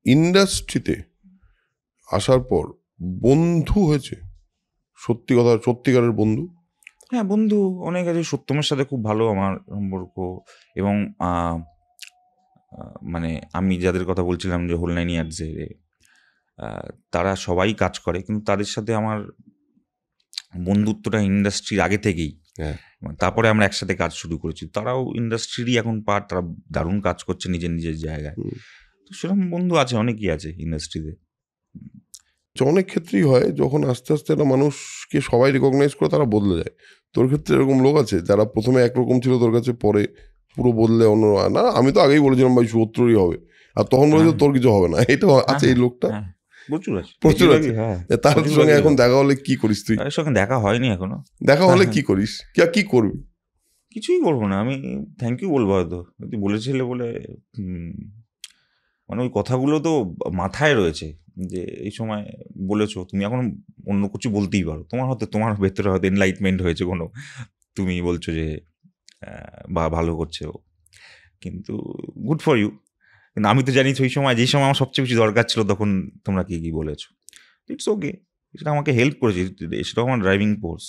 ইন্ডাস্ট্রিতে আসার পর বন্ধু হয়েছে, সত্যিকারের বন্ধু? হ্যাঁ, বন্ধু অনেক আছে। সত্যমের সাথে খুব ভালো আমার সম্পর্ক। এবং মানে আমি যাদের কথা বলছিলাম যে হোল 9 ইয়ার্সে, তারা সবাই কাজ করে, কিন্তু তাদের সাথে আমার বন্ধুত্বটা ইন্ডাস্ট্রির আগে থেকেই। হ্যাঁ। তারপরে আমরা একসাথে কাজ শুরু করেছি। তারাও ইন্ডাস্ট্রিরই এখন পার্ট, তারা দারুণ কাজ করছে নিজের নিজের জায়গায়। তো সেরকম বন্ধু আছে, অনেকই আছে ইন্ডাস্ট্রিতে। অনেক ক্ষেত্রেই হয় যখন আস্তে আস্তে একটা মানুষকে সবাই রেকগনাইজ করে তারা বদলে যায়। তোর ক্ষেত্রে এরকম লোক আছে যারা প্রথমে একরকম ছিল তোর কাছে, পরে পুরো বদলে অন্য? না, আমি তো আগেই বলেছিলাম ভাই ৭০ই হবে, আর তখন বলেছিল তোর কিছু হবে না। এটা আছে এই লোকটা? হ্যাঁ, প্রচুর আছে, প্রচুর আছে। হ্যাঁ। তার সঙ্গে এখন দেখা হলে কি করিস তুই? তাদের সঙ্গে দেখা হয়নি এখনো। দেখা হলে কি করিস, কি করবি? কিছুই করবো না, আমি থ্যাংক ইউ বলবো হয়তো, তুই বলেছিলে বলে। মানে ওই কথাগুলো তো মাথায় রয়েছে যে এই সময় বলেছো তুমি, এখন অন্য কিছু বলতেই পারো, তোমার ভেতরে হয়তো এনলাইটমেন্ট হয়েছে কোনো, তুমি বলছো যে বা ভালো করছে ও, কিন্তু গুড ফর ইউ। কিন্তু আমি তো জানি সেই সময়, যেই সময় আমার সবচেয়ে বেশি দরকার ছিল, তখন তোমরা কি বলেছো। ইটস ওকে, সেটা আমাকে হেল্প করেছে, সেটাও আমার ড্রাইভিং ফোর্স।